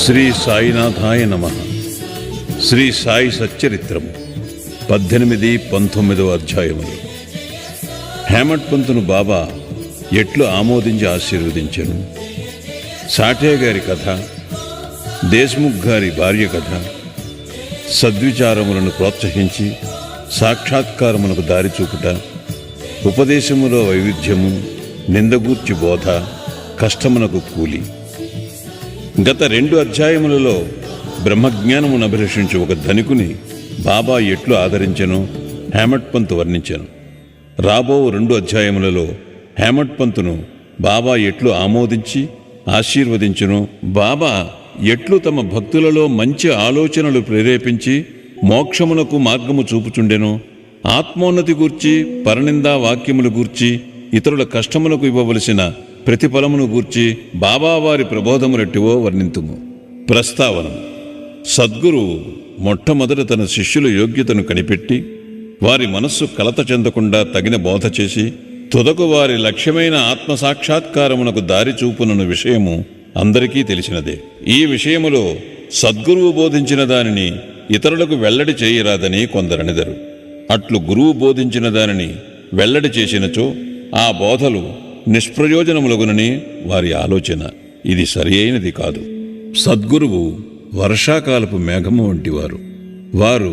శ్రీ సాయినాథాయ నమః. శ్రీ సాయి సచ్చరిత్రము 18, 19 అధ్యాయములు. హేమట్ పంతును బాబా ఎట్లు ఆమోదించి ఆశీర్వదించెను. సాఠే గారి కథ, దేశ్ముఖ్ గారి భార్య కథ, సద్విచారములను ప్రోత్సహించి సాక్షాత్కారమునకు దారి చూపుట, ఉపదేశములో వైవిధ్యము, నిందగూర్చి బోధ, కష్టమునకు కూలి. గత 2 అధ్యాయములలో బ్రహ్మజ్ఞానమును అభిలషించి ఒక ధనికుని బాబా ఎట్లు ఆదరించెనో హేమట్ పంతు వర్ణించెను. రాబో 2 అధ్యాయములలో హేమట్ పంతును బాబా ఎట్లు ఆమోదించి ఆశీర్వదించెనో, బాబా ఎట్లు తమ భక్తులలో మంచి ఆలోచనలు ప్రేరేపించి మోక్షమునకు మార్గము చూపుచుండెనో, ఆత్మోన్నతి గూర్చి, పరనిందా వాక్యములు గూర్చి, ఇతరుల కష్టములకు ఇవ్వవలసిన ప్రతిఫలమును గూర్చి బాబా వారి ప్రబోధములెట్టివో వర్ణింతుము. ప్రస్తావన: సద్గురువు మొట్టమొదట తన శిష్యుల యోగ్యతను కనిపెట్టి వారి మనస్సు కలత చెందకుండా తగిన బోధ చేసి తుదకు వారి లక్ష్యమైన ఆత్మసాక్షాత్కారమునకు దారి చూపునన్న విషయము అందరికీ తెలిసినదే. ఈ విషయములో సద్గురువు బోధించిన దానిని ఇతరులకు వెల్లడి చేయరాదని కొందరనిదరు. అట్లు గురువు బోధించిన దానిని వెల్లడి చేసినచో ఆ బోధలు నిష్ప్రయోజనములగునని వారి ఆలోచన. ఇది సరి అయినది కాదు. సద్గురువు వర్షాకాలపు మేఘము వంటివారు. వారు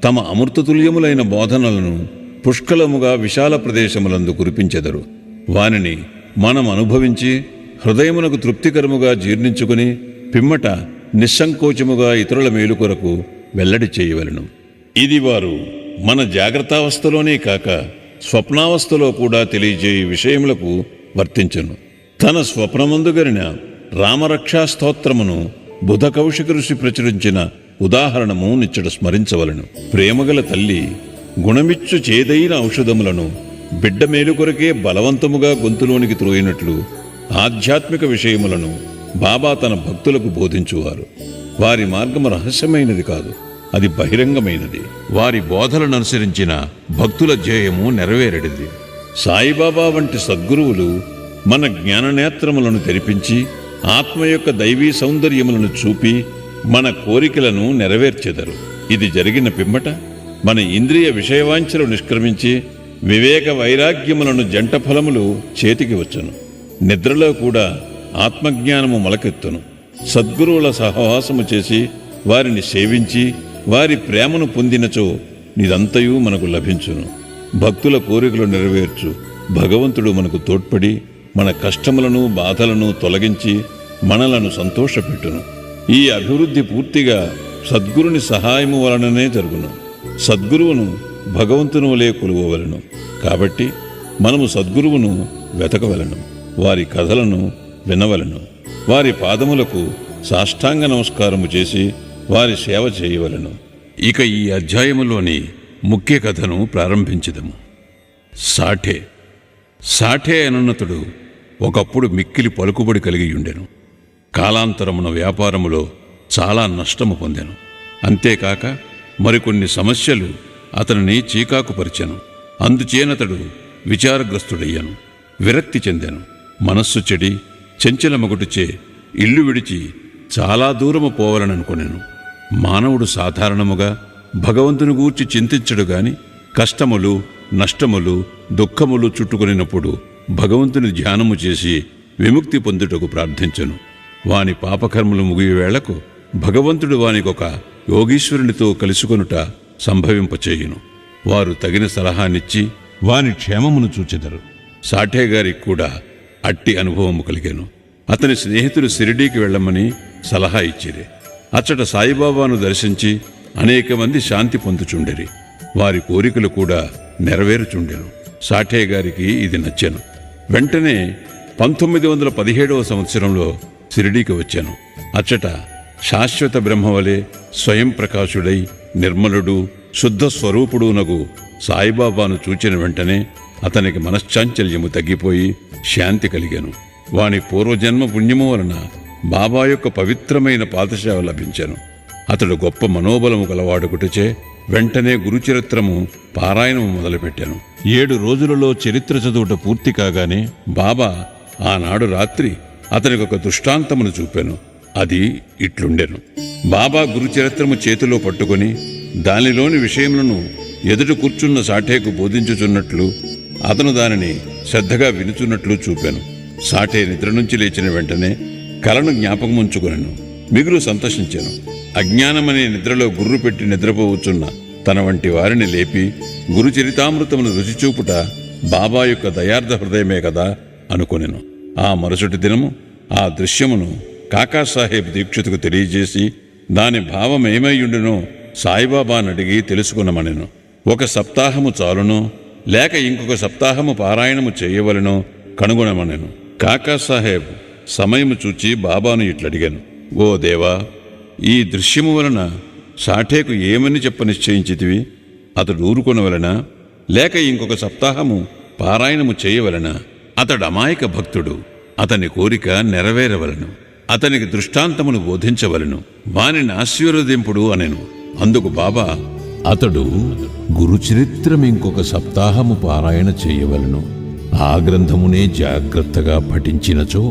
తమ అమృతతుల్యములైన బోధనలను పుష్కలముగా విశాల ప్రదేశములందు కురిపించెదరు. వానిని మనం అనుభవించి హృదయమునకు తృప్తికరముగా జీర్ణించుకుని పిమ్మట నిస్సంకోచముగా ఇతరుల మేలు కొరకు వెల్లడి చేయవలెను. ఇది వారు మన జాగ్రత్తావస్థలోనే కాక స్వప్నావస్థలో కూడా తెలియజేయ విషయములకు వర్తించును. తన స్వప్నమందుగరిన రామరక్షా స్తోత్రమును బుధ కౌశిక ఋషి ప్రచురించిన ఉదాహరణము నిచ్చట స్మరించవలను. ప్రేమగల తల్లి గుణమిచ్చు చేదైన ఔషధములను బిడ్డ మేలు కొరకే బలవంతముగా గొంతులోనికి త్రోయినట్లు ఆధ్యాత్మిక విషయములను బాబా తన భక్తులకు బోధించువారు. వారి మార్గము రహస్యమైనది కాదు, అది బహిరంగమైనది. వారి బోధలను అనుసరించిన భక్తుల ధ్యేయము నెరవేరడిది. సాయిబాబా వంటి సద్గురువులు మన జ్ఞాననేత్రములను తెరిపించి ఆత్మ యొక్క దైవీ సౌందర్యములను చూపి మన కోరికలను నెరవేర్చెదరు. ఇది జరిగిన పిమ్మట మన ఇంద్రియ విషయవాంఛలు నిష్క్రమించి వివేక వైరాగ్యములను జంట ఫలములు చేతికి వచ్చును. నిద్రలో కూడా ఆత్మజ్ఞానము మొలకెత్తును. సద్గురువుల సహవాసము చేసి వారిని సేవించి వారి ప్రేమను పొందినచో నిదంతయు మనకు లభించును. భక్తుల కోరికలు నెరవేర్చు భగవంతుడు మనకు తోడ్పడి మన కష్టములను బాధలను తొలగించి మనలను సంతోషపెట్టును. ఈ అభివృద్ధి పూర్తిగా సద్గురుని సహాయము వలననే జరుగును. సద్గురువును భగవంతుని వలె కొలువవలెను. కాబట్టి మనము సద్గురువును వెతకవలెను, వారి కథలను వినవలెను, వారి పాదములకు సాష్టాంగ నమస్కారము చేసి వారి సేవ చేయవలెను. ఇక ఈ అధ్యాయములోని ముఖ్య కథను ప్రారంభించదము. సాఠే అనున్నతుడు ఒకప్పుడు మిక్కిలి పలుకుబడి కలిగియుండెను. కాలాంతరమున వ్యాపారములో చాలా నష్టము పొందెను. అంతేకాక మరికొన్ని సమస్యలు అతనిని చీకాకుపరిచెను. అందుచేనతడు విచారగ్రస్తుడయ్యను, విరక్తి చెందెను. మనస్సు చెడి చెంచలమగుటుచే ఇల్లు విడిచి చాలా దూరము పోవాలననుకొనెను. మానవుడు సాధారణముగా భగవంతుని గూర్చి చింతించడు గాని కష్టములు, నష్టములు, దుఃఖములు చుట్టుకొనినప్పుడు భగవంతుని ధ్యానము చేసి విముక్తి పొందుటకు ప్రార్థించెను. వాని పాపకర్మలు ముగియవేళకు భగవంతుడు వానికొక యోగీశ్వరునితో కలుసుకొనుట సంభవింపచేయును. వారు తగిన సలహానిచ్చి వాని క్షేమమును చూచెదరు. సాఠే గారికి కూడా అట్టి అనుభవము కలిగెను. అతని స్నేహితులు షిరిడీకి వెళ్లమని సలహా ఇచ్చిరి. అచ్చట సాయిబాబాను దర్శించి అనేక మంది శాంతి పొందుచుండెరి. వారి కోరికలు కూడా నెరవేరుచుండెను. సాఠే గారికి ఇది నచ్చెను. వెంటనే 1917వ సంవత్సరంలో షిరిడీకి వచ్చాను. అచ్చట శాశ్వత బ్రహ్మవలే స్వయం ప్రకాశుడై నిర్మలుడు శుద్ధ స్వరూపుడునగు సాయిబాబాను చూచిన వెంటనే అతనికి మనశ్చాంచల్యము తగ్గిపోయి శాంతి కలిగెను. వాని పూర్వజన్మ పుణ్యము వలన బాబా యొక్క పవిత్రమైన పాదసేవ లభించెను. అతడు గొప్ప మనోబలము గలవాడుకుటచే వెంటనే గురుచరిత్రము పారాయణము మొదలుపెట్టాను. 7 రోజులలో చరిత్ర చదువుట పూర్తి కాగానే బాబా ఆనాడు రాత్రి అతనికొక దృష్టాంతమును చూపాను. అది ఇట్లుండెను. బాబా గురుచరిత్రము చేతిలో పట్టుకొని దానిలోని విషయములను ఎదుట కూర్చున్న సాఠేకు బోధించుచున్నట్లు అతను దానిని శ్రద్ధగా వినుచున్నట్లు చూపాను. సాఠే నిద్ర నుంచి లేచిన వెంటనే కలను జ్ఞాపకముంచుకొనెను. మిగులు సంతోషించాను. అజ్ఞానమనే నిద్రలో గుర్రు పెట్టి నిద్రపోవచ్చున్న తన వంటి వారిని లేపి గురుచరితామృతమును రుచిచూపుట బాబా యొక్క దయార్థ హృదయమే కదా అనుకొనెను. ఆ మరుసటి దినము ఆ దృశ్యమును కాకాసాహెబ్ దీక్షితుకు తెలియజేసి దాని భావమేమైయుండునో సాయిబాబాను అడిగి తెలుసుకునమనెను. 1 సప్తాహము చాలునో లేక ఇంకొక సప్తాహము పారాయణము చేయవలెనో కనుగొనమనెను. కాకాసాహెబ్ సమయము చూచి బాబాను ఇట్లడిగాను. ఓ దేవా, ఈ దృశ్యము వలన సాఠేకు ఏమని చెప్ప నిశ్చయించితివి? అతడు ఊరుకొనవలెనా లేక ఇంకొక సప్తాహము పారాయణము చేయవలెనా? అతడు అమాయక భక్తుడు. అతని కోరిక నెరవేరవలను. అతనికి దృష్టాంతమును బోధించవలను. వానిని ఆశీర్వదింపుడు అనెను. అందుకు బాబా, అతడు గురుచరిత్రం ఇంకొక సప్తాహము పారాయణ చేయవలను. ఆ గ్రంథమునే జాగ్రత్తగా పఠించినచో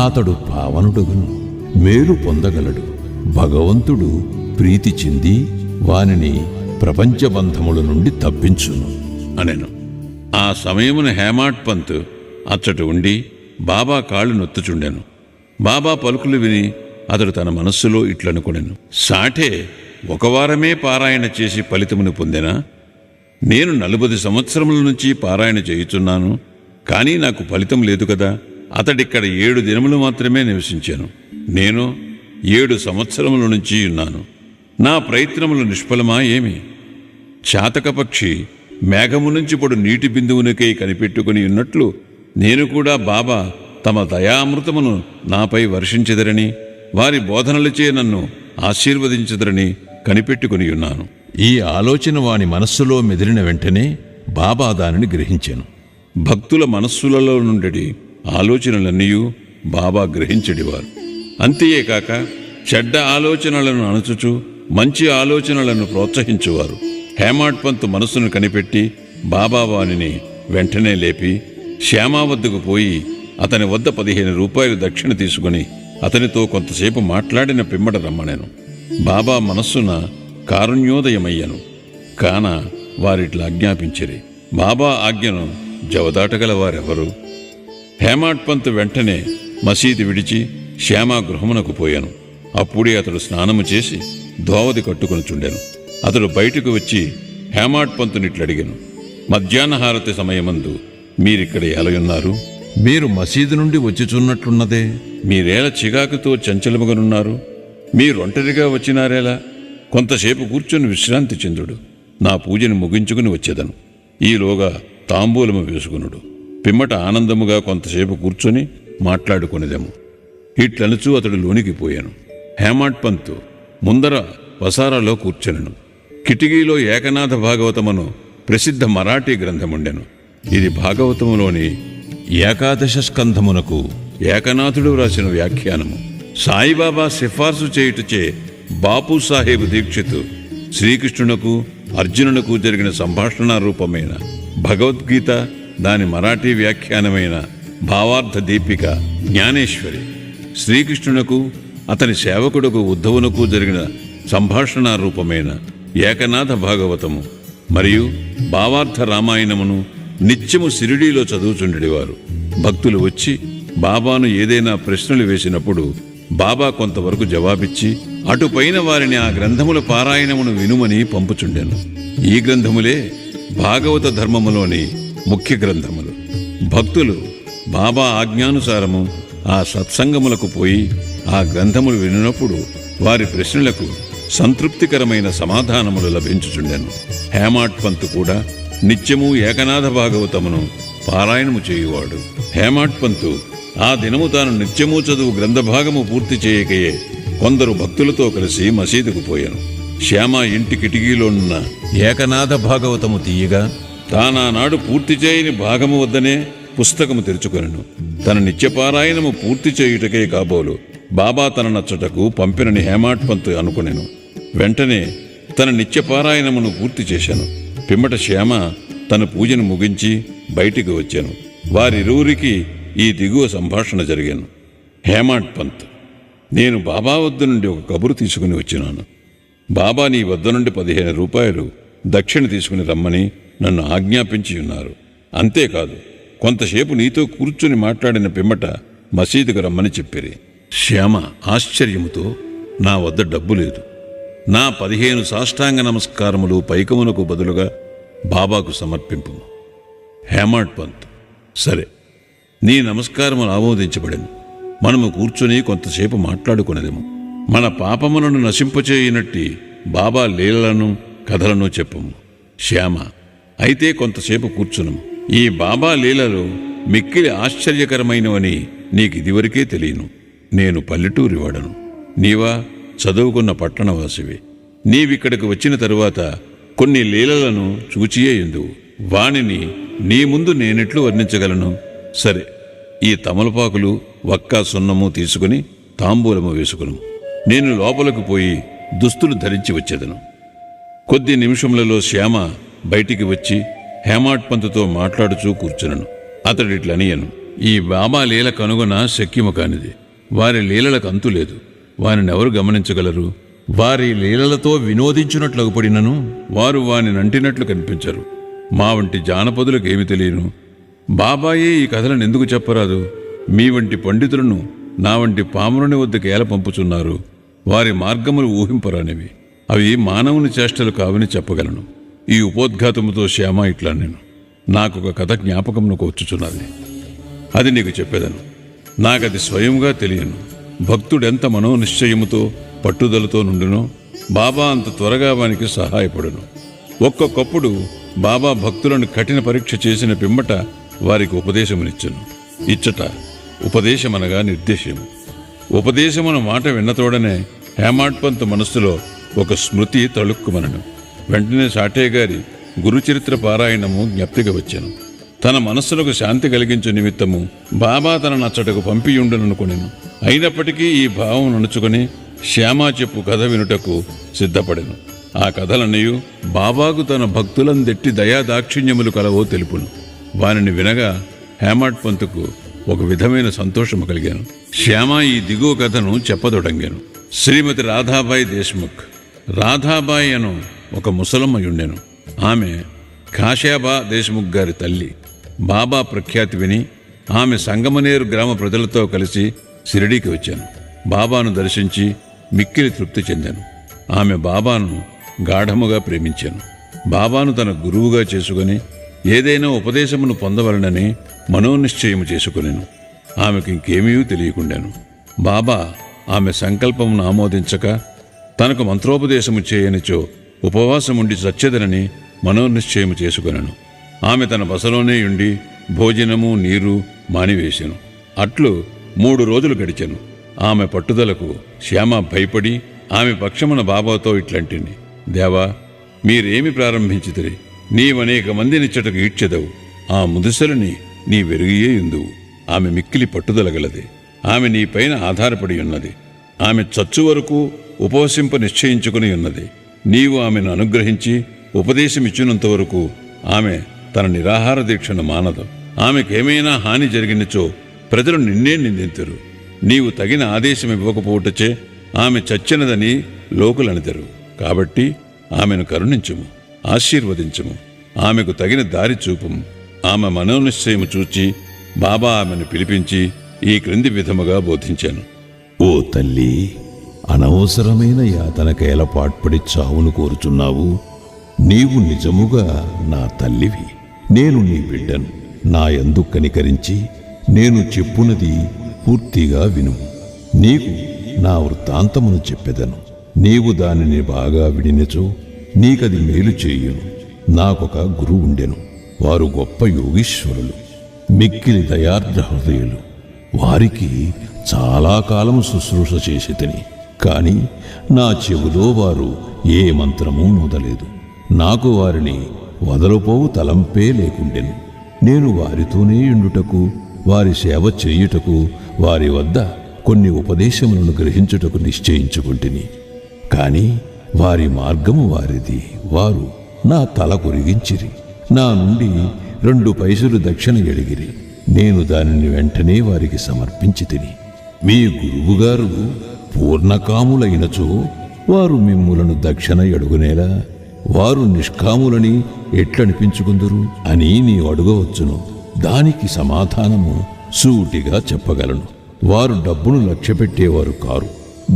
అతడు పావనుడగును, మేలు పొందగలడు. భగవంతుడు ప్రీతి చెంది వానిని ప్రపంచబంధముల నుండి తప్పించును అనెను. ఆ సమయమున హేమాడ్ పంత్ అచ్చట ఉండి బాబా కాళ్ళు నొత్తుచుండెను. బాబా పలుకులు విని అతడు తన మనస్సులో ఇట్లనుకొనెను. సాఠే 1 వారమే పారాయణ చేసి ఫలితమును పొందెనా? నేను 40 సంవత్సరముల నుంచి పారాయణ చేయుచున్నాను, కానీ నాకు ఫలితం లేదు కదా. అతడిక్కడ 7 దినములు మాత్రమే నివసించాను. నేను 7 సంవత్సరముల నుంచి ఉన్నాను. నా ప్రయత్నములు నిష్ఫలమా ఏమి? చాతకపక్షి మేఘము నుంచి పొడు నీటి బిందువునికై కనిపెట్టుకుని ఉన్నట్లు నేను కూడా బాబా తమ దయామృతమును నాపై వర్షించెదరని, వారి బోధనలచే నన్ను ఆశీర్వదించెదరని కనిపెట్టుకుని ఉన్నాను. ఈ ఆలోచన వాని మనస్సులో మెదిలిన వెంటనే బాబా దానిని గ్రహించెను. భక్తుల మనస్సులలో నుండి ఆలోచనలన్నీ బాబా గ్రహించెడివారు. అంతేకాక చెడ్డ ఆలోచనలను అణచుచు మంచి ఆలోచనలను ప్రోత్సహించువారు. హేమాడ్ పంత్ మనస్సును కనిపెట్టి బాబా వానిని వెంటనే లేపి శ్యామా వద్దకు పోయి అతని వద్ద 15 రూపాయలు దక్షిణ తీసుకుని అతనితో కొంతసేపు మాట్లాడిన పిమ్మట రమ్మనెను. బాబా మనస్సున కారుణ్యోదయమయ్యను. కాన వారిట్లా ఆజ్ఞాపించిరి. బాబా ఆజ్ఞను జవదాటగల వారెవరు? హేమాడ్ పంత్ వెంటనే మసీదు విడిచి శ్యామా గృహమునకు పోయాను. అప్పుడే అతడు స్నానము చేసి దోవది కట్టుకుని చుండెను. అతడు బయటకు వచ్చి హేమాడ్ పంతునిట్లడిగెను. మధ్యాహ్నహారతి సమయమందు మీరిక్కడ ఎలయున్నారు? మీరు మసీదు నుండి వచ్చిచున్నట్లున్నదే. మీరేల చిగాకుతో చంచలముగనున్నారు? మీరొంటరిగా వచ్చినారేలా? కొంతసేపు కూర్చొని విశ్రాంతి చెందుడు. నా పూజను ముగించుకుని వచ్చేదను. ఈలోగా తాంబూలము వేసుకునుడు. పిమ్మట ఆనందముగా కొంతసేపు కూర్చొని మాట్లాడుకునేదము. ఇట్లనుచూ అతడు లోనికి పోయాను. హేమాడ్ పంత్ ముందర వసారాలో కూర్చొనెను. కిటికీలో ఏకనాథ భాగవతమును ప్రసిద్ధ మరాఠీ గ్రంథముండెను. ఇది భాగవతములోని 11వ స్కంధమునకు ఏకనాథుడు వ్రాసిన వ్యాఖ్యానము. సాయిబాబా సిఫార్సు చేయుటచే బాపూసాహెబ్ దీక్షిత్ శ్రీకృష్ణునకు అర్జునునకు జరిగిన సంభాషణ రూపమైన భగవద్గీత, దాని మరాఠీ వ్యాఖ్యానమైన భావార్థ దీపిక జ్ఞానేశ్వరి, శ్రీకృష్ణునకు అతని సేవకుడుకు ఉద్ధవునకు జరిగిన సంభాషణ రూపమైన ఏకనాథ భాగవతము మరియు భావార్థ రామాయణమును నిత్యము సిరిడీలో చదువుచుండేవారు. భక్తులు వచ్చి బాబాను ఏదైనా ప్రశ్నలు వేసినప్పుడు బాబా కొంతవరకు జవాబిచ్చి అటుపైన వారిని ఆ గ్రంథముల పారాయణమును వినుమని పంపుచుండెను. ఈ గ్రంథములే భాగవత ధర్మములోని ముఖ్య గ్రంథములు. భక్తులు బాబా ఆజ్ఞానుసారము ఆ సత్సంగములకు పోయి ఆ గ్రంథములు వినినప్పుడు వారి ప్రశ్నలకు సంతృప్తికరమైన సమాధానములు లభించుచుండెను. హేమాడ్ పంత్ కూడా నిత్యము ఏకనాథ భాగవతమును పారాయణము చేయువాడు. హేమాడ్ పంత్ ఆ దినము తాను నిత్యము చదువు గ్రంథభాగము పూర్తి చేయకయే కొందరు భక్తులతో కలిసి మసీదుకు పోయాను. శ్యామ ఇంటి కిటికీలోనున్న ఏకనాథ భాగవతము తీయగా తానానాడు పూర్తి చేయని భాగము వద్దనే పుస్తకము తెరుచుకొనెను. తన నిత్యపారాయణము పూర్తి చేయుటకే కాబోలు బాబా తన నచ్చటకు పంపినని హేమాడ్ పంత్ అనుకునెను. వెంటనే తన నిత్యపారాయణమును పూర్తి చేశాను. పిమ్మట శ్యామ తన పూజను ముగించి బయటికి వచ్చాను. వారిరువురికి ఈ దిగువ సంభాషణ జరిగాను. హేమాడ్ పంత్: నేను బాబా వద్ద నుండి ఒక కబురు తీసుకుని వచ్చినాను. బాబా నీ వద్ద నుండి 15 రూపాయలు దక్షిణ తీసుకుని రమ్మని నన్ను ఆజ్ఞాపించి ఉన్నారు. అంతేకాదు, కొంతసేపు నీతో కూర్చుని మాట్లాడిన పిమ్మట మసీదుకు రమ్మని చెప్పిరి. శ్యామ ఆశ్చర్యముతో, నా వద్ద డబ్బు లేదు, నా 15 సాష్టాంగ నమస్కారములు పైకమునకు బదులుగా బాబాకు సమర్పింపు. హేమాడ్ పంత్, సరే, నీ నమస్కారములు ఆమోదించబడెను. మనము కూర్చుని కొంతసేపు మాట్లాడుకునేదేము. మన పాపములను నశింపచేయనట్టి బాబా లీలలను కథలను చెప్పము. శ్యామ, అయితే కొంతసేపు కూర్చునము. ఈ బాబా లీలలు మిక్కిలి ఆశ్చర్యకరమైనవని నీకిదివరకే తెలియను. నేను పల్లెటూరివాడను, నీవా చదువుకున్న పట్టణవాసివి. నీవిక్కడికి వచ్చిన తరువాత కొన్ని లీలలను చూచియే ఎందువు. వానిని నీ ముందు నేనెట్లు వర్ణించగలను? సరే, ఈ తమలపాకులు, వక్కా, సున్నము తీసుకుని తాంబూలము వేసుకును. నేను లోపలకు పోయి దుస్తులు ధరించి వచ్చేదను. కొద్ది నిమిషములలో శ్యామ బయటికి వచ్చి హేమాడ్ పంతుతో మాట్లాడుచూ కూర్చునను. అతడిట్లనియను, ఈ బాబా లీల కనుగొన శక్యము కానిది. వారి లీలలకు అంతులేదు. వారినెవరు గమనించగలరు? వారి లీలలతో వినోదించున్నట్లు పడినను వారు వాని నంటినట్లు కనిపించరు. మా వంటి జానపదులకు ఏమి తెలియను? బాబాయే ఈ కథలను ఎందుకు చెప్పరాదు? మీ వంటి పండితులను నా వంటి పామురుని వద్దకు ఏల పంపుచున్నారు. వారి మార్గములు ఊహింపరానివి. అవి మానవుని చేష్టలు కావని చెప్పగలను. ఈ ఉపోద్ఘాతముతో శ్యామ ఇట్లా నేను, నాకొక కథ జ్ఞాపకమునకు వచ్చుచున్నది. అది నీకు చెప్పేదను. నాకది స్వయంగా తెలియను. భక్తుడెంత మనోనిశ్చయముతో పట్టుదలతో నుండునో బాబా అంత త్వరగా వానికి సహాయపడును. ఒక్కొక్కప్పుడు బాబా భక్తులను కఠిన పరీక్ష చేసిన పిమ్మట వారికి ఉపదేశమునిచ్చును. ఇచ్చట ఉపదేశమనగా నిర్దేశము. ఉపదేశమున మాట విన్నతోడనే హేమాడ్ పంత్ మనస్సులో ఒక స్మృతి తళుక్కుమనను. వెంటనే సాఠే గారి గురుచరిత్ర పారాయణము జ్ఞప్తిగా వచ్చాను. తన మనస్సులకు శాంతి కలిగించు నిమిత్తము బాబా తన నచ్చటకు పంపియుండుననుకొనెను. అయినప్పటికీ ఈ భావం నడుచుకొని శ్యామా చెప్పు కథ వినుటకు సిద్ధపడెను. ఆ కథలన్నయు బాబాకు తన భక్తులందెట్టి దయాదాక్షిణ్యములు కలవో తెలుపును. వానిని వినగా హేమాడ్ పంతుకు ఒక విధమైన సంతోషము కలిగాను. శ్యామ ఈ దిగువ కథను చెప్పదొడంగాను. శ్రీమతి రాధాబాయి దేశ్ముఖ్. రాధాబాయి అను ఒక ముసలమ్మయుండెను. ఆమె కాశాబా దేశ్ముఖ్ గారి తల్లి. బాబా ప్రఖ్యాతి విని ఆమె సంగమనేరు గ్రామ ప్రజలతో కలిసి షిరిడీకి వచ్చాను. బాబాను దర్శించి మిక్కిలి తృప్తి చెందాను. ఆమె బాబాను గాఢముగా ప్రేమించాను. బాబాను తన గురువుగా చేసుకుని ఏదైనా ఉపదేశమును పొందవలనని మనోనిశ్చయము చేసుకునేను. ఆమెకు ఇంకేమీ తెలియకుండాను. బాబా ఆమె సంకల్పమును ఆమోదించక తనకు మంత్రోపదేశము చేయనిచో ఉపవాసముండి చచ్చెదనని మనోనిశ్చయము చేసుకున్నాను. ఆమె తన బసలోనే ఉండి భోజనము నీరు మానివేశాను. అట్లు 3 రోజులు గడిచెను. ఆమె పట్టుదలకు శ్యామ భయపడి ఆమె పక్షమున బాబాతో ఇట్లంటింది, దేవా, మీరేమి ప్రారంభించితిరి? నీవనేక మందినిచ్చటకు ఈడ్చెదవు. ఆ ముదుసలని నీ వెరుగియే ఎందువు. ఆమె మిక్కిలి పట్టుదలగలది. ఆమె నీపైన ఆధారపడి ఉన్నది. ఆమె చచ్చు వరకు ఉపవసింప నిశ్చయించుకుని ఉన్నది. నీవు ఆమెను అనుగ్రహించి ఉపదేశమిచ్చినంత వరకు ఆమె తన నిరాహార దీక్షను మానదు. ఆమెకేమైనా హాని జరిగినచో ప్రజలు నిన్నే నిందింతురు. నీవు తగిన ఆదేశం ఇవ్వకపోవటచే ఆమె చచ్చినదని లోకులనిదరు. కాబట్టి ఆమెను కరుణించుము, ఆశీర్వదించుము, ఆమెకు తగిన దారి చూపుము. ఆమె మనోనిశ్చయము చూచి బాబా ఆమెను పిలిపించి ఈ క్రింది విధముగా బోధించాను. ఓ తల్లి, అనవసరమైన యాతనకేల పాట్పడి చావును కోరుచున్నావు. నీవు నిజముగా నా తల్లివి. నేను నీ బిడ్డను. నా యందు కనికరించి నేను చెప్పునది పూర్తిగా విను. నీకు నా వృత్తాంతమును చెప్పెదను. నీవు దానిని బాగా విడినచో నీకది మేలు చేయును. నాకొక గురువు ఉండెను. వారు గొప్ప యోగీశ్వరులు, మిక్కిలి దయార్ద్ర హృదయులు. వారికి చాలా కాలం శుశ్రూష చేసి తిని, కాని నా చెవిలో వారు ఏ మంత్రమూ నూదలేదు. నాకు వారిని వదలుపోవు తలంపే లేకుండెను. నేను వారితోనే ఉండుటకు, వారి సేవ చేయుటకు, వారి వద్ద కొన్ని ఉపదేశములను గ్రహించుటకు నిశ్చయించుకుంటుని. కాని వారి మార్గము వారిది. వారు నా తల కొరిగించిరి. నా నుండి 2 పైసలు దక్షిణ అడిగిరి. నేను దానిని వెంటనే వారికి సమర్పించి తిని. మీ గురువుగారు పూర్ణకాములైనచో వారు మిమ్ములను దక్షిణ అడుగునేలా వారు నిష్కాములని ఎట్లనిపించుకుందురు అని నీవు అడగవచ్చును. దానికి సమాధానము సూటిగా చెప్పగలను. వారు డబ్బును లక్ష్యపెట్టేవారు కారు.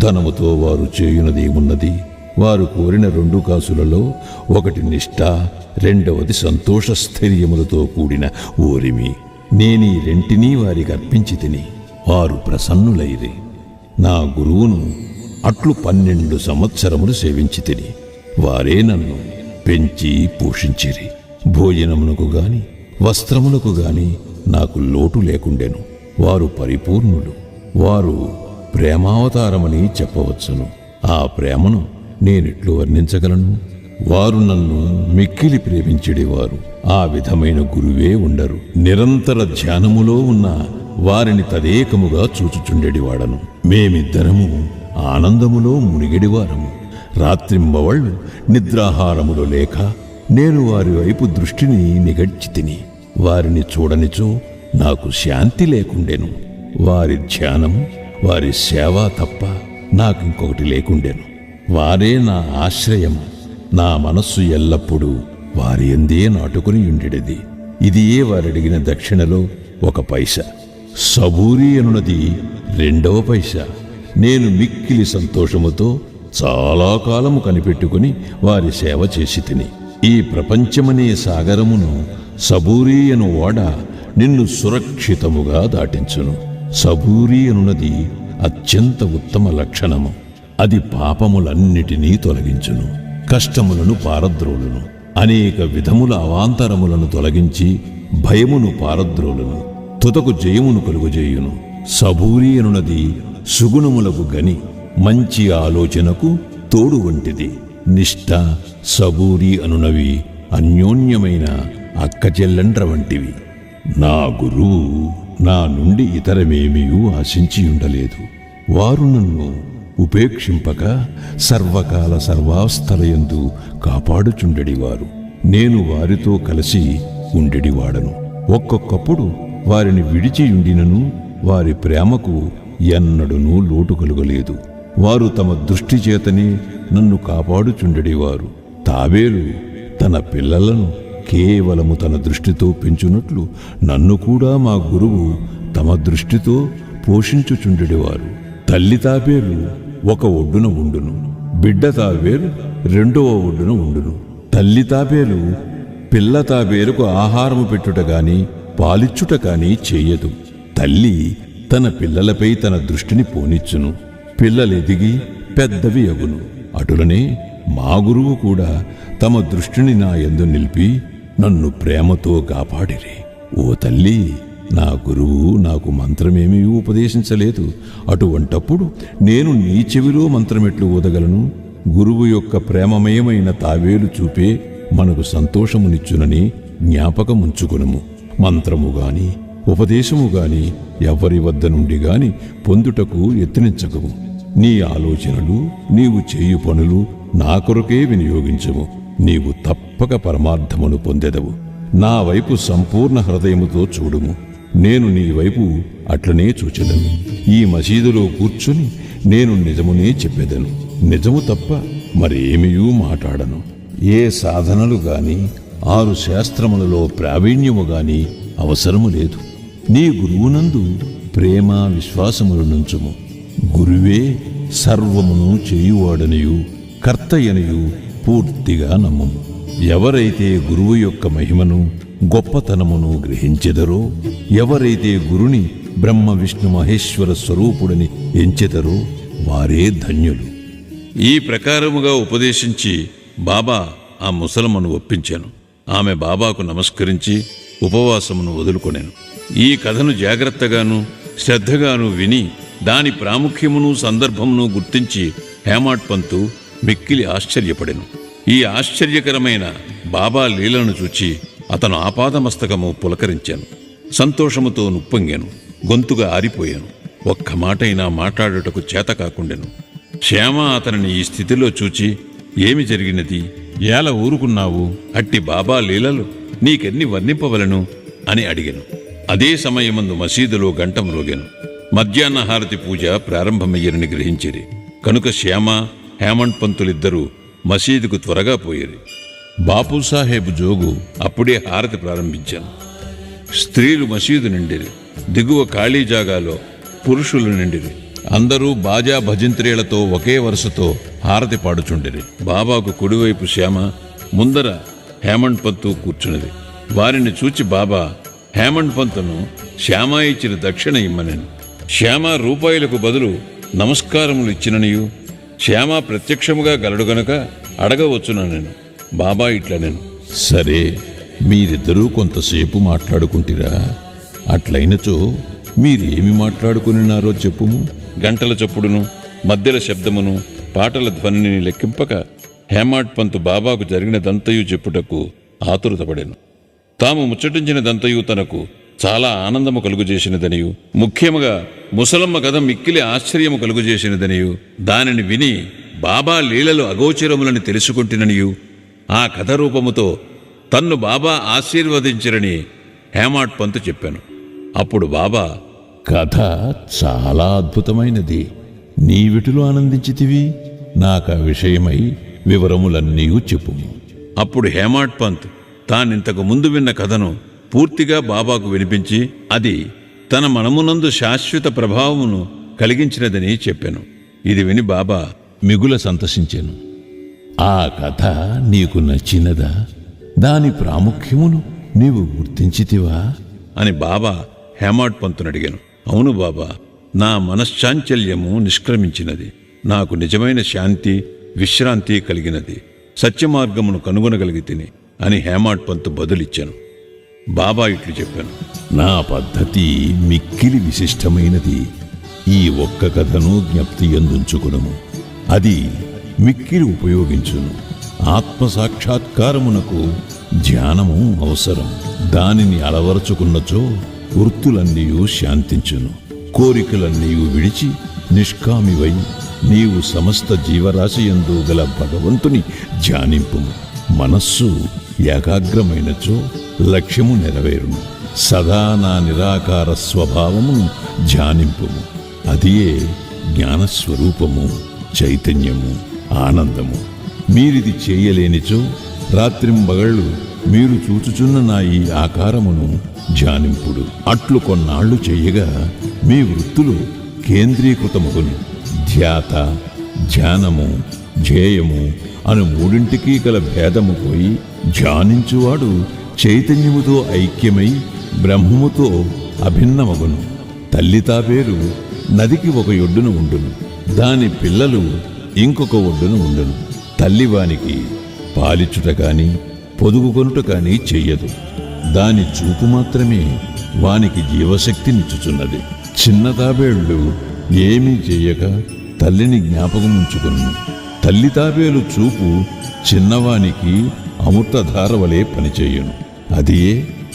ధనముతో వారు చేయునదేమున్నది? వారు కోరిన 2 కాసులలో ఒకటి నిష్ఠ, రెండవది సంతోష స్థైర్యములతో కూడిన ఓరిమి. నేనీ రెంటినీ వారికి అర్పించి తిని వారు ప్రసన్నులైరి. నా గురువును అట్లు 12 సంవత్సరములు సేవించి తిని వారే నన్ను పెంచి పోషించిరి. భోజనమునకు గాని వస్త్రములకు గాని నాకు లోటు లేకుండెను. వారు పరిపూర్ణులు. వారు ప్రేమావతారమని చెప్పవచ్చును. ఆ ప్రేమను నేనెట్లు వర్ణించగలను? వారు నన్ను మిక్కిలి ప్రేమించెడివారు. ఆ విధమైన గురువే ఉండరు. నిరంతర ధ్యానములో ఉన్న వారిని తదేకముగా చూచుచుండెడివాడను. మేమిద్దరము ఆనందములో మునిగెడివారము. రాత్రింబవళ్ళు నిద్రాహారములు లేక నేను వారి వైపు దృష్టిని నిగడ్చి తిని వారిని చూడనిచో నాకు శాంతి లేకుండెను. వారి ధ్యానము, వారి సేవ తప్ప నాకింకొకటి లేకుండెను. వారే నా ఆశ్రయము. నా మనస్సు ఎల్లప్పుడూ వారి ఎందే నాటుకుని ఉండేది. ఇదియే వారడిగిన దక్షిణలో 1 పైసా. సబూరి అనున్నది 2వ పైసా. నేను మిక్కిలి సంతోషముతో చాలా కాలము కనిపెట్టుకుని వారి సేవ చేసి తిని ఈ ప్రపంచమనే సాగరమును సబూరి అను ఓడ నిన్ను సురక్షితముగా దాటించును. సబూరి అనున్నది అత్యంత ఉత్తమ లక్షణము. అది పాపములన్నిటినీ తొలగించును, కష్టములను పారద్రోలును, అనేక విధముల అవాంతరములను తొలగించి భయమును పారద్రోలును, తుదకు జయమును కలుగజేయును. సబూరి అనున్నది సుగుణములకు గని, మంచి ఆలోచనకు తోడు వంటిది. నిష్ఠ, సబూరి అనునవి అన్యోన్యమైన అక్కచెల్లండ్ర వంటివి. నా గురువు నా నుండి ఇతరమేమీ ఆశించి ఉండలేదు. వారు నన్ను ఉపేక్షింపక సర్వకాల సర్వావస్థలయందు కాపాడుచుండెడివారు. నేను వారితో కలిసి ఉండెడివాడను. ఒక్కొక్కప్పుడు వారిని విడిచియుండినను వారి ప్రేమకు ఎన్నడూనూ లోటు కలుగలేదు. వారు తమ దృష్టి చేతనే నన్ను కాపాడుచుండెడివారు. తాబేలు తన పిల్లలను కేవలము తన దృష్టితో పెంచునట్లు నన్ను కూడా మా గురువు తమ దృష్టితో పోషించుచుండెడివారు. తల్లి తాబేలు 1 ఒడ్డున ఉండును, బిడ్డ తాబేలు 2వ ఒడ్డున ఉండును. తల్లి తాబేలు పిల్ల తాబేలుకు ఆహారము పెట్టుట గాని పాలిచ్చుట కాని చేయదు. తల్లి తన పిల్లలపై తన దృష్టిని పోనిచ్చును. పిల్లలెదిగి పెద్దవి అగును. అటులనే మా గురువు కూడా తమ దృష్టిని నా యందు నిలిపి నన్ను ప్రేమతో కాపాడిరి. ఓ తల్లి, నా గురువు నాకు మంత్రమేమీ ఉపదేశించలేదు. అటువంటప్పుడు నేను నీ చెవిలో మంత్రమెట్లు ఊదగలను? గురువు యొక్క ప్రేమమయమైన తావేలు చూపే మనకు సంతోషమునిచ్చునని జ్ఞాపకముంచుకొనుము. మంత్రము గాని ఉపదేశము గాని ఎవరి వద్ద నుండి గాని పొందుటకు యత్నించకము. నీ ఆలోచనలు, నీవు చేయు పనులు నా కొరకే వినియోగించము. నీవు తప్పక పరమార్థమును పొందెదవు. నా వైపు సంపూర్ణ హృదయముతో చూడుము. నేను నీ వైపు అట్లనే చూచెదను. ఈ మసీదులో కూర్చుని నేను నిజమునే చెప్పెదను. నిజము తప్ప మరేమియూ మాట్లాడను. ఏ సాధనలు గాని 6 శాస్త్రములలో ప్రావీణ్యము గాని అవసరము లేదు. నీ గురువునందు ప్రేమ విశ్వాసములు నుంచుము. గురువే సర్వమును చేయువాడనియు కర్తయనియు పూర్తిగా నమ్ముము. ఎవరైతే గురువు యొక్క మహిమను గొప్పతనమును గ్రహించెదరో, ఎవరైతే గురుని బ్రహ్మ విష్ణు మహేశ్వర స్వరూపుడని ఎంచెదరో వారే ధన్యులు. ఈ ప్రకారముగా ఉపదేశించి బాబా ఆ ముసలమ్మను ఒప్పించాను. ఆమె బాబాకు నమస్కరించి ఉపవాసమును వదులుకొనెను. ఈ కథను జాగ్రత్తగాను శ్రద్ధగాను విని దాని ప్రాముఖ్యమును సందర్భమును గుర్తించి హేమాడ్ పంతు మిక్కిలి ఆశ్చర్యపడెను. ఈ ఆశ్చర్యకరమైన బాబా లీలను చూచి అతను ఆపాదమస్తకము పులకరించాను. సంతోషముతో నుప్పొంగాను. గొంతుగా ఆరిపోయాను. ఒక్క మాటైనా మాట్లాడుటకు చేత కాకుండెను. శ్యామ అతనిని ఈ స్థితిలో చూచి, ఏమి జరిగినది? ఎలా ఊరుకున్నావు? అట్టి బాబా లీలలు నీకెన్ని వర్ణింపవలను అని అడిగాను. అదే సమయమందు మసీదులో గంట మ్రోగాను. మధ్యాహ్న హారతి పూజ ప్రారంభమయ్యరని గ్రహించిరి. కనుక శ్యామ, హేమంత్ పంతులిద్దరూ మసీదుకు త్వరగా పోయిరి. బాపూసాహెబ్ జోగు అప్పుడే హారతి ప్రారంభించాను. స్త్రీలు మసీదు నిండిరి. దిగువ ఖాళీ జాగాలో పురుషులు నిండిరి. అందరూ బాజా భజంత్రీలతో ఒకే వరుసతో హారతి పాడుచుండిరి. బాబాకు కుడివైపు శ్యామ, ముందర హేమంత్ పంతు కూర్చున్నది. వారిని చూచి బాబా హేమంత్ పంతును శ్యామ ఇచ్చిన దక్షిణ ఇమ్మనెను. శ్యామ రూపాయలకు బదులు నమస్కారములు ఇచ్చిననియు, శ్యామ ప్రత్యక్షముగా గలడు గనుక అడగవచ్చుననెను. బాబా ఇట్లనెను, సరే, మీరిద్దరూ కొంతసేపు మాట్లాడుకుంటిరా? అట్లయినచో మీరేమి మాట్లాడుకునినారో చెప్పుము. గంటల చప్పుడును, మధ్యల శబ్దమును, పాటల ధ్వనిని లెక్కింపక హేమంత్ పంతు బాబాకు జరిగినదంతయు చెప్పుటకు ఆతురతపడెను. తాము ముచ్చటించినదంతయు తనకు చాలా ఆనందము కలుగుజేసినదనియు, ముఖ్యముగా ముసలమ్మ కథ మిక్కిలి ఆశ్చర్యము కలుగుజేసినదనియు, దానిని విని బాబా లీలలు అగోచరములని తెలుసుకుంటుననియు, ఆ కథ రూపముతో తన్ను బాబా ఆశీర్వదించిరని హేమంత్ పంతు చెప్పాను. అప్పుడు బాబా, కథ చాలా అద్భుతమైనది. నీవిటిలో ఆనందించితివి? నాకా విషయమై వివరములన్నీ చెప్పుము. అప్పుడు హేమంత్ పంత్ తానింతకు ముందు విన్న కథను పూర్తిగా బాబాకు వినిపించి, అది తన మనమునందు శాశ్వత ప్రభావమును కలిగించినదని చెప్పాను. ఇది విని బాబా మిగుల సంతసించెను. ఆ కథ నీకు నచ్చినదా? దాని ప్రాముఖ్యమును నీవు గుర్తించితివా అని బాబా హేమంత్ పంతును అడిగాను. అవును బాబా, నా మనశ్చాంచల్యము నిష్క్రమించినది. నాకు నిజమైన శాంతి, విశ్రాంతి కలిగినది. సత్యమార్గమును కనుగొనగలిగి తిని అని హేమంత్ పంతు బదులిచ్చాను. బాబా ఇట్లు చెప్పాను, నా పద్ధతి మిక్కిలి విశిష్టమైనది. ఈ ఒక్క కథను జ్ఞప్తి యందుంచుకునము. అది మిక్కిలి ఉపయోగించును. ఆత్మసాక్షాత్కారమునకు ధ్యానము అవసరం. దానిని అలవరచుకున్నచో వృత్తులన్నీయు శాంతించును. కోరికలన్నీయు విడిచి నిష్కామివై నీవు సమస్త జీవరాశియందు గల భగవంతుని ధ్యానింపుము. మనస్సు ఏకాగ్రమైనచో లక్ష్యము నెరవేరును. సదా నా నిరాకార స్వభావమును ధ్యానింపుము. అదియే జ్ఞానస్వరూపము, చైతన్యము, ఆనందము. మీరిది చేయలేనిచో రాత్రింబగళ్ళు మీరు చూచుచున్న నా ఈ ఆకారమును ధ్యానింపుడు. అట్లు కొన్నాళ్లు చెయ్యగా మీ వృత్తులు కేంద్రీకృతమగును. ధ్యాత, ధ్యానము, ధ్యేయము అను మూడింటికి గల భేదము పోయి ధ్యానించువాడు చైతన్యముతో ఐక్యమై బ్రహ్మముతో అభిన్నమగును. తల్లి తాబేలు నదికి ఒక ఒడ్డున ఉండును, దాని పిల్లలు ఇంకొక ఒడ్డున ఉండును. తల్లివానికి పాలిచ్చుట కాని పొదుగుకొనుట కాని చెయ్యదు. దాని చూపు మాత్రమే వానికి జీవశక్తినిచ్చుచున్నది. చిన్న తాబేళ్లు ఏమీ చెయ్యక తల్లిని జ్ఞాపకముంచుకును. తల్లి తాబేలు చూపు చిన్నవానికి అమృతధార వలె పనిచేయును. అదియే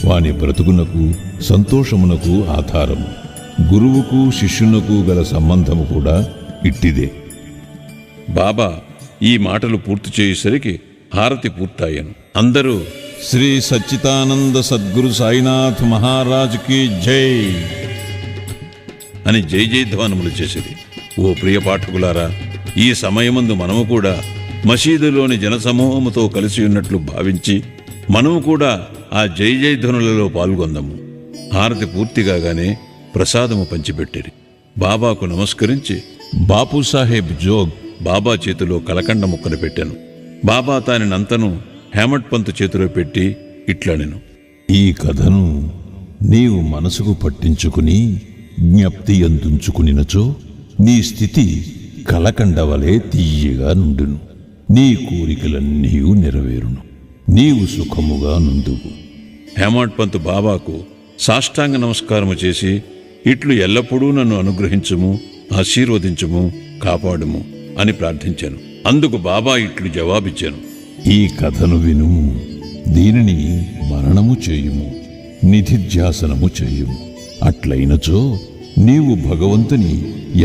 వాని బ్రతుకునకు, సంతోషమునకు ఆధారము. గురువుకు శిష్యునకు గల సంబంధము కూడా ఇట్టిదే. బాబా ఈ మాటలు పూర్తి చేసేసరికి హారతి పూర్తయ్యాను. అందరూ శ్రీ సచ్చిదానంద సద్గురు సాయినాథ్ మహారాజుకి జై అని జై జయధ్వానములు చేసేది. ఓ ప్రియ పాఠకులారా, ఈ సమయమందు మనము కూడా మసీదులోని జనసమూహముతో కలిసి ఉన్నట్లు భావించి మనము కూడా ఆ జై జయధ్వనులలో పాల్గొందాము. హారతి పూర్తిగానే ప్రసాదము పంచిపెట్టిరి. బాబాకు నమస్కరించి బాపూసాహెబ్ జోగ్ బాబా చేతిలో కలకండ ముక్కను పెట్టాను. బాబా తానినంతను హేమంత్ పంతు చేతిలో పెట్టి ఇట్లనెను, ఈ కథను నీవు మనసుకు పట్టించుకుని జ్ఞప్తి అందుంచుకునినచో నీ స్థితి కలకండవలే తీయగా నుండును. నీ కోరికలన్నీ నెరవేరును. నీవు సుఖముగా నుందువు. హేమంత్ పంతు బాబాకు సాష్టాంగ నమస్కారము చేసి ఇట్లు ఎల్లప్పుడూ నన్ను అనుగ్రహించుము, ఆశీర్వదించుము, కాపాడుము అని ప్రార్థించాను. అందుకు బాబా ఇట్లు జవాబిచ్చాను, ఈ కథను వినుము. దీనిని మరణము చేయుము, నిధిధ్యాసనము చేయుము. అట్లయినచో నీవు భగవంతుని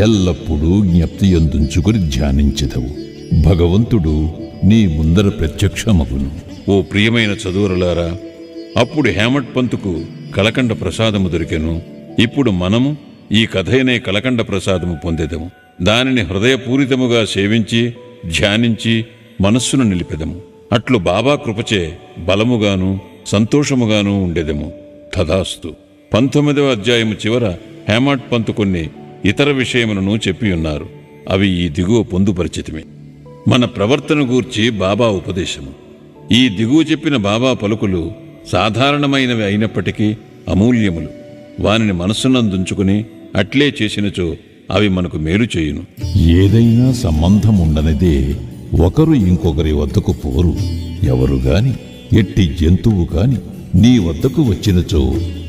ఎల్లప్పుడూ జ్ఞప్తి అందుంచుకుని ధ్యానించెదవు. భగవంతుడు నీ ముందర ప్రత్యక్షమగును. ఓ ప్రియమైన చదువురులారా, అప్పుడు హేమంత్ పంతుకు కలకండ ప్రసాదము దొరికెను. ఇప్పుడు మనము ఈ కథైనే కలకండ ప్రసాదము పొందెదము. దానిని హృదయపూరితముగా సేవించి ధ్యానించి మనస్సును నిలిపెదము. అట్లు బాబా కృపచే బలముగాను సంతోషముగాను ఉండెదము. తథాస్తు. 19వ అధ్యాయము చివర హేమాడ్ పంత్ కొన్ని ఇతర విషయములను చెప్పియున్నారు. అవి ఈ దిగువ పొందుపరిచితిమి. మన ప్రవర్తన గూర్చి బాబా ఉపదేశము. ఈ దిగువ చెప్పిన బాబా పలుకులు సాధారణమైనవి అయినప్పటికీ అమూల్యములు. వానిని మనస్సునందుంచుకుని అట్లే చేసినచో అవి మనకు మేలు చేయును. ఏదైనా సంబంధం ఉండనిదే ఒకరు ఇంకొకరి వద్దకు పోరు. ఎవరు గాని ఎట్టి జంతువు కాని నీ వద్దకు వచ్చినచో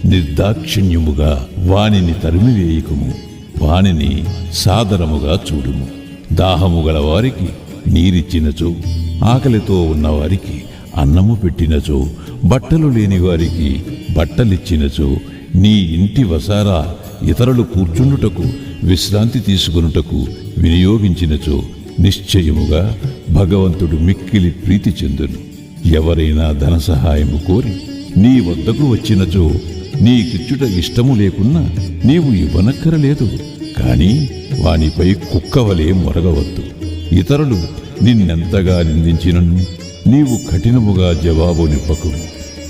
నిర్దాక్షిణ్యముగా వానిని తరిమివేయకుము. వానిని సాదరముగా చూడుము. దాహము గల వారికి నీరిచ్చినచో, ఆకలితో ఉన్నవారికి అన్నము పెట్టినచో, బట్టలు లేని వారికి బట్టలిచ్చినచో, నీ ఇంటి వసారా ఇతరులు కూర్చుండుటకు విశ్రాంతి తీసుకొనుటకు వినియోగించినచో నిశ్చయముగా భగవంతుడు మిక్కిలి ప్రీతి చెందును. ఎవరైనా ధన సహాయము కోరి నీ వద్దకు వచ్చినచో నీకిచ్చుట ఇష్టము లేకున్నా నీవు ఇవ్వనక్కరలేదు. కాని వానిపై కుక్కవలే మొరగవద్దు. ఇతరులు నిన్నెంతగా నిందించినను నీవు కఠినముగా జవాబు నిప్పకు.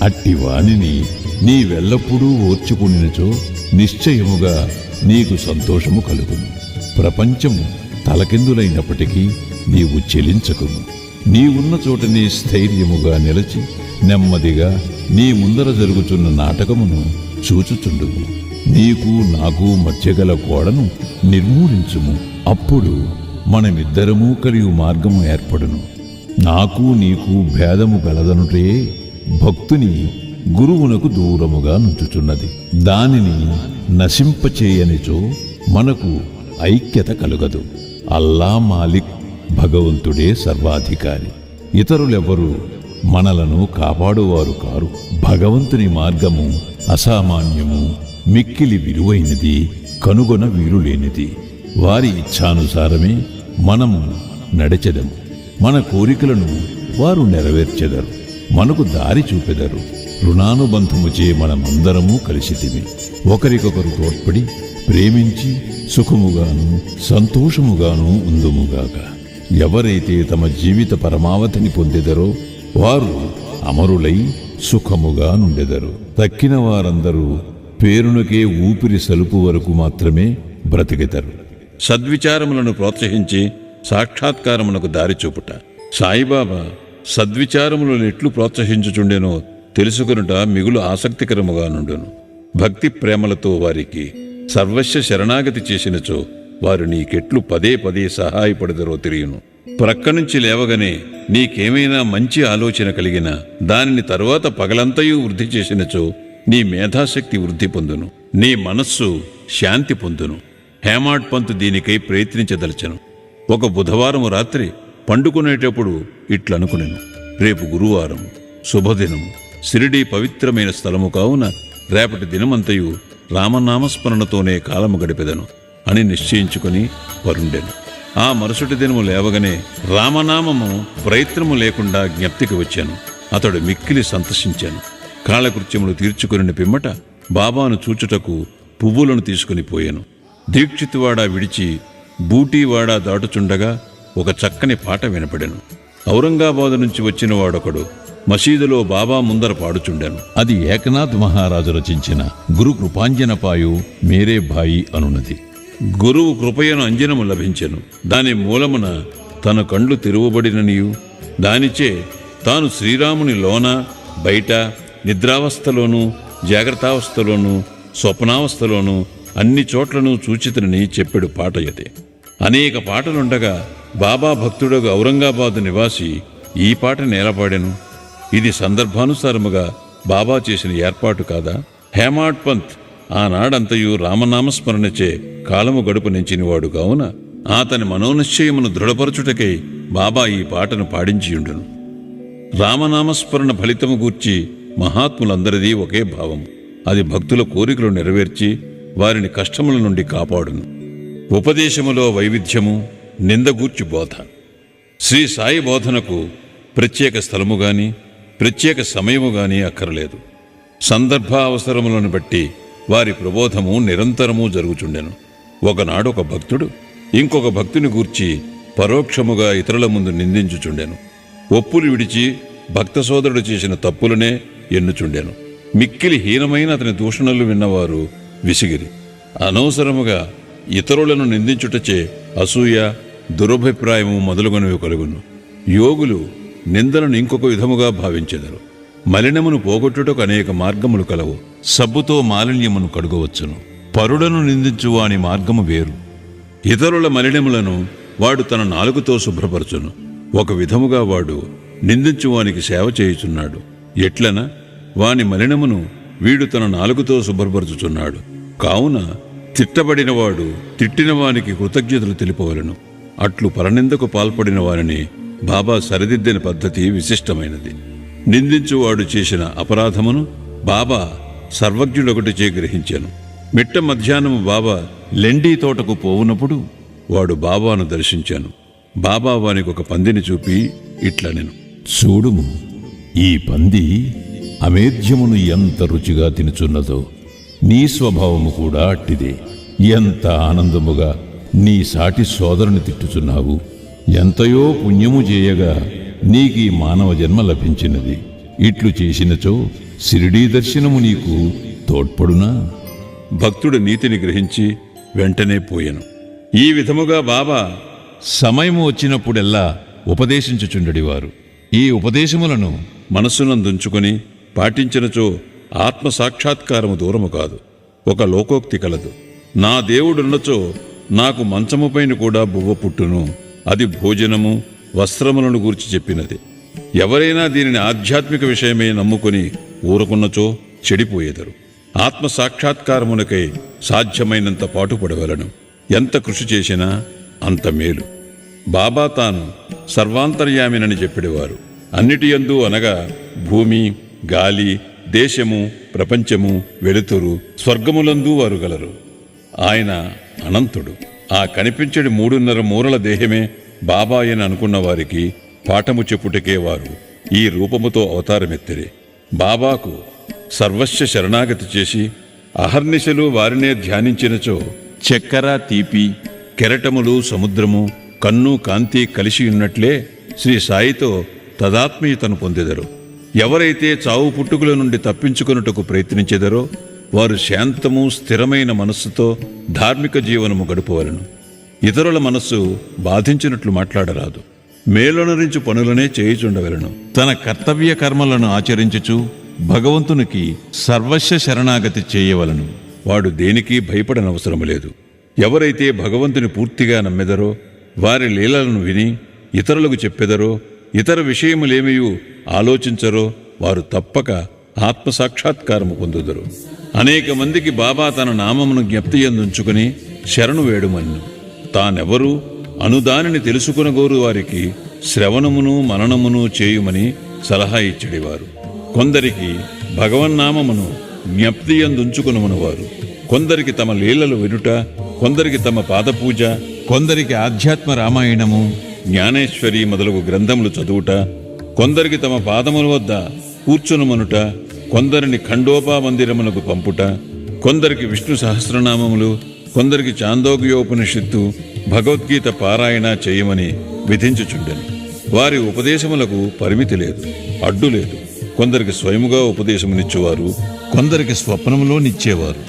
అట్టి వానిని నీవెల్లప్పుడూ ఓర్చుకునినచో నిశ్చయముగా నీకు సంతోషము కలుగును. ప్రపంచము తలకిందులైనప్పటికీ నీవు చెలించకుము. నీవున్న చోటనే స్థైర్యముగా నిలచి నెమ్మదిగా నీ ముందర జరుగుతున్న నాటకమును చూచుచుండుము. నీకు నాకు మధ్యగల గోడను నిర్మూలించుము. అప్పుడు మనమిద్దరము కలిగి మార్గము ఏర్పడును. నాకు నీకు భేదము గలదనుటే భక్తుని గురువునకు దూరముగా నుంచుచున్నది. దానిని నశింపచేయనిచో మనకు ఐక్యత కలుగదు. అల్లా మాలిక్ భగవంతుడే సర్వాధికారి. ఇతరులెవరూ మనలను కాపాడువారు కారు. భగవంతుని మార్గము అసామాన్యము, మిక్కిలి విలువైనది, కనుగొన వీలులేనిది. వారి ఇచ్ఛానుసారమే మనము నడిచెదము. మన కోరికలను వారు నెరవేర్చెదరు, మనకు దారి చూపెదరు. రుణానుబంధముచే మనమందరము కలిసితిమి. ఒకరికొకరు తోడ్పడి ప్రేమించి సుఖముగాను సంతోషముగాను ఉందుముగాక. ఎవరైతే తమ జీవిత పరమావధిని పొందెదరో వారు అమరులై సుఖముగా నుండెదరు. తక్కిన వారందరూ పేరునకే ఊపిరి సలుపు వరకు మాత్రమే బ్రతికెదరు. సద్విచారములను ప్రోత్సహించి సాక్షాత్కారమునకు దారి చూపుట. సాయిబాబా సద్విచారములను ఎట్లు ప్రోత్సహించుచుండెనో తెలుసుకొనుట మిగులు ఆసక్తికరముగా నుండును. భక్తి ప్రేమలతో వారికి సర్వస్వ శరణాగతి చేసినచో వారు నీకెట్లు పదే పదే సహాయపడదరో తెలియను. ప్రక్కనుంచి లేవగానే నీకేమైనా మంచి ఆలోచన కలిగినా దానిని తరువాత పగలంతయు వృద్ధి చేసినచో నీ మేధాశక్తి వృద్ధి పొందును, నీ మనస్సు శాంతి పొందును. హేమాడ్ పంత్ దీనికై ప్రయత్నించదలచను. ఒక బుధవారం రాత్రి పండుకునేటప్పుడు ఇట్లనుకునేను, రేపు గురువారం శుభదినము, షిరిడీ పవిత్రమైన స్థలము కావున రేపటి దినమంతయు రామనామస్మరణతోనే కాలము గడిపెదను అని నిశ్చయించుకుని పరుండెను. ఆ మరుసటి దినము లేవగానే రామనామము ప్రయత్నము లేకుండా జ్ఞప్తికి వచ్చాను. అతడు మిక్కిలి సంతసించాను. కాలకృత్యములు తీర్చుకుని పిమ్మట బాబాను చూచుటకు పువ్వులను తీసుకుని పోయాను. దీక్షితువాడ విడిచి బూటీవాడ దాటుచుండగా ఒక చక్కని పాట వినపడెను. ఔరంగాబాదు నుంచి వచ్చిన వాడొకడు మసీదులో బాబా ముందర పాడుచుండెను. అది ఏకనాథ్ మహారాజు రచించిన గురు కృపాంజనపాయు మేరే భాయి అనున్నది. గురువు కృపయను అంజనము లభించెను. దాని మూలమున తన కండ్లు తెరువబడిననియు దానిచే తాను శ్రీరాముని లోన బయట నిద్రావస్థలోనూ జాగ్రత్తావస్థలోనూ స్వప్నావస్థలోనూ అన్ని చోట్లను చూచితనని చెప్పెడు పాట యతే. అనేక పాటలుండగా బాబా భక్తుడగు ఔరంగాబాదు నివాసి ఈ పాట నేలపాడెను. ఇది సందర్భానుసారముగా బాబా చేసిన ఏర్పాటు కాదా? హేమాడ్ పంత్ ఆనాడంతయు రామనామస్మరణచే కాలము గడుపు నెంచినవాడు కావున అతని మనోనిశ్చయమును దృఢపరచుటకై బాబా ఈ పాటను పాడించియుండును. రామనామస్మరణ ఫలితము గూర్చి మహాత్ములందరిదీ ఒకే భావము. అది భక్తుల కోరికలు నెరవేర్చి వారిని కష్టముల నుండి కాపాడును. ఉపదేశములో వైవిధ్యము, నిందగూర్చి బోధ. శ్రీ సాయి బోధనకు ప్రత్యేక స్థలము గాని ప్రత్యేక సమయము గాని అక్కరలేదు. సందర్భ అవసరములను బట్టి వారి ప్రబోధము నిరంతరము జరుగుచుండెను. ఒకనాడు ఒక భక్తుడు ఇంకొక భక్తుని గూర్చి పరోక్షముగా ఇతరుల ముందు నిందించుచుండెను. ఒప్పులు విడిచి భక్త సోదరుడు చేసిన తప్పులనే ఎన్నుచుండెను. మిక్కిలి హీనమైన అతని దూషణలు విన్నవారు విసిగిరి. అనవసరముగా ఇతరులను నిందించుటచే అసూయ, దురభిప్రాయము మొదలుగునవి కలుగును. యోగులు నిందలను ఇంకొక విధముగా భావించెదరు. మలినమును పోగొట్టుటకు అనేక మార్గములు కలవు. సబ్బుతో మాలిన్యమును కడుగవచ్చును. పరులను నిందించు వాని మార్గము వేరు. ఇతరుల మలినములను వాడు తన నాలుకతో శుభ్రపరచును. ఒక విధముగా వాడు నిందించువానికి సేవ చేయుచున్నాడు. ఎట్లన వాని మలినమును వీడు తన నాలుకతో శుభ్రపరచుచున్నాడు. కావున తిట్టబడినవాడు తిట్టిన వానికి కృతజ్ఞతలు తెలుపవలను. అట్లు పరనిందకు పాల్పడిన వారిని బాబా సరిదిద్దిన పద్ధతి విశిష్టమైనది. నిందించువాడు చేసిన అపరాధమును బాబా సర్వజ్ఞుడొకటిచే గ్రహించాను. మిట్ట మధ్యాహ్నము బాబా లెండీ తోటకు పోవునప్పుడు వాడు బాబాను దర్శించాను. బాబా వానికి ఒక పందిని చూపి ఇట్లనెను. చూడుము, ఈ పంది అమేధ్యమును ఎంత రుచిగా తినుచున్నదో నీ స్వభావము కూడా అట్టిదే. ఎంత ఆనందముగా నీ సాటి సోదరుని తిట్టుచున్నావు. ఎంతయో పుణ్యము చేయగా నీకీ మానవ జన్మ లభించినది. ఇట్లు చేసినచో షిరిడీ దర్శనము నీకు తోడ్పడునా? భక్తుడు నీతిని గ్రహించి వెంటనే పోయెను. ఈ విధముగా బాబా సమయము వచ్చినప్పుడెల్లా ఉపదేశించుచుండెడివారు. ఈ ఉపదేశములను మనస్సునందుంచుకొని పాటించినచో ఆత్మసాక్షాత్కారము దూరము కాదు. ఒక లోకోక్తి కలదు. నా దేవుడున్నచో నాకు మంచముపైన కూడా బువ్వ పుట్టును. అది భోజనము, వస్త్రములను గూర్చి చెప్పినది. ఎవరైనా దీనిని ఆధ్యాత్మిక విషయమే నమ్ముకొని ఊరుకున్నచో చెడిపోయేదరు. ఆత్మసాక్షాత్కారమునకై సాధ్యమైనంత పాటుపడవలను. ఎంత కృషి చేసినా అంత మేలు. బాబా తాను సర్వాంతర్యామినని చెప్పిడేవారు. అన్నిటియందు అనగా భూమి, గాలి, దేశము, ప్రపంచము, వెలుతురు, స్వర్గములందు వారు గలరు. ఆయన అనంతుడు. ఆ కనిపించడి 3.5 మూరల దేహమే బాబాయని అనుకున్న వారికి పాఠము చెప్పుటకే వారు ఈ రూపముతో అవతారమెత్తిరి. బాబాకు సర్వస్వ శరణాగతి చేసి అహర్నిశలు వారినే ధ్యానించినచో చక్కెర, తీపి, కెరటములు, సముద్రము, కన్ను, కాంతి కలిసి ఉన్నట్లే శ్రీ సాయితో తదాత్మీయతను పొందెదరు. ఎవరైతే చావు పుట్టుకుల నుండి తప్పించుకొనుటకు ప్రయత్నించెదరో వారు శాంతము, స్థిరమైన మనస్సుతో ధార్మిక జీవనము గడుపవలను. ఇతరుల మనస్సు బాధించినట్లు మాట్లాడరాదు. మేలొనరించు పనులనే చేయుచుండవలను. తన కర్తవ్య కర్మలను ఆచరించుచు భగవంతునికి సర్వస్వ శరణాగతి చేయవలను. వాడు దేనికి భయపడనవసరము లేదు. ఎవరైతే భగవంతుని పూర్తిగా నమ్మెదరో, వారి లీలలను విని ఇతరులకు చెప్పెదరో, ఇతర విషయములేమియూ ఆలోచించరో వారు తప్పక ఆత్మసాక్షాత్కారము పొందుదరు. అనేక మందికి బాబా తన నామమును జ్ఞప్తియందుంచుకుని శరణు వేడుమన్ను. తానెవరూ అనుదానిని తెలుసుకునగోరు వారికి శ్రవణమును మననమును చేయుమని సలహా ఇచ్చడివారు. కొందరికి భగవన్నామమును జ్ఞప్తియందుంచుకునమనువారు. కొందరికి తమ లీలలు వినుట, కొందరికి తమ పాదపూజ, కొందరికి ఆధ్యాత్మ రామాయణము, జ్ఞానేశ్వరి మొదలగు గ్రంథములు చదువుట, కొందరికి తమ పాదముల వద్ద కూర్చునమనుట, కొందరిని ఖండోపా మందిరమునకు పంపుట, కొందరికి విష్ణు సహస్రనామములు, కొందరికి చాందోగ్యోపనిషత్తు, భగవద్గీత పారాయణ చేయమని విధించుచుండెను. వారి ఉపదేశములకు పరిమితి లేదు, అడ్డు లేదు. కొందరికి స్వయముగా ఉపదేశమునిచ్చేవారు, కొందరికి స్వప్నములో నిచ్చేవారు.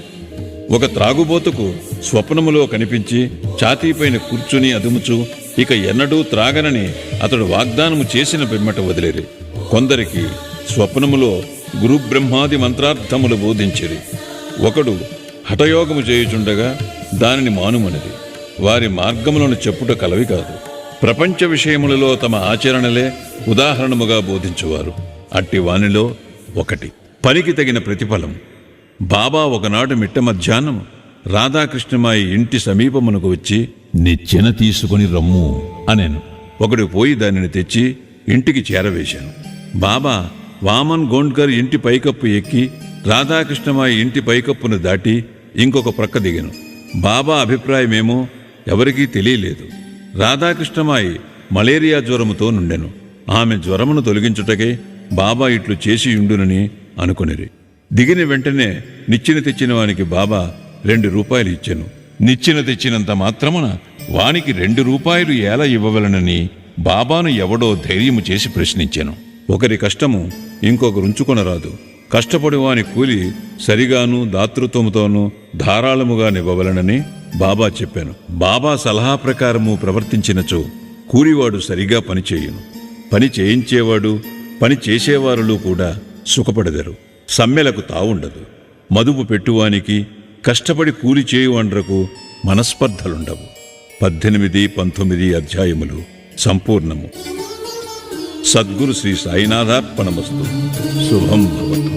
ఒక త్రాగుబోతుకు స్వప్నములో కనిపించి ఛాతీపైన కూర్చుని అదుముచు ఇక ఎన్నడూ త్రాగనని అతడు వాగ్దానము చేసిన పిమ్మట వదిలేరి. కొందరికి స్వప్నములో గురుబ్రహ్మాది మంత్రార్థములు బోధించిరి. ఒకడు హఠయోగము చేయుచుండగా దానిని మానుమనిది. వారి మార్గములను చెప్పుట కలవి కాదు. ప్రపంచ విషయములలో తమ ఆచరణలే ఉదాహరణముగా బోధించువారు. అట్టి వానిలో ఒకటి పనికి తగిన ప్రతిఫలం. బాబా ఒకనాడు మిట్ట మధ్యాహ్నం రాధాకృష్ణమాయి ఇంటి సమీపమునకు వచ్చి నిచ్చెన తీసుకొని రమ్ము అనెను. ఒకడు పోయి దానిని తెచ్చి ఇంటికి చేరవేశాను. బాబా వామన్ గోండ్కర్ ఇంటి పైకప్పు ఎక్కి రాధాకృష్ణమాయి ఇంటి పైకప్పును దాటి ఇంకొక ప్రక్క దిగను. బాబా అభిప్రాయమేమో ఎవరికీ తెలియలేదు. రాధాకృష్ణమాయి మలేరియా జ్వరముతో నుండెను. ఆమె జ్వరమును తొలగించుటకే బాబా ఇట్లు చేసియుండునని అనుకొనిరి. దిగిన వెంటనే నిచ్చెన తెచ్చిన వానికి బాబా 2 రూపాయలు ఇచ్చెను. నిచ్చెన తెచ్చినంత మాత్రమున వానికి 2 రూపాయలు ఎలా ఇవ్వవలనని బాబాను ఎవడో ధైర్యము చేసి ప్రశ్నించెను. ఒకరి కష్టము ఇంకొకరుంచుకొనరాదు. కష్టపడి వాని కూలి సరిగాను దాతృత్వముతోనూ ధారాళముగా నివ్వవలనని బాబా చెప్పాను. బాబా సలహా ప్రకారము ప్రవర్తించినచో కూలివాడు సరిగా పనిచేయును. పని చేయించేవాడు, పని చేసేవారులు కూడా సుఖపడెదరు. సమ్మెలకు తావుండదు. మదుపు పెట్టువానికి, కష్టపడి కూలి చేయువాండ్రకు మనస్పర్ధలుండవు. 18, 19 అధ్యాయములు సంపూర్ణము. సద్గురు శ్రీ సాయినాథార్పణమస్తు. శుభం భవతు.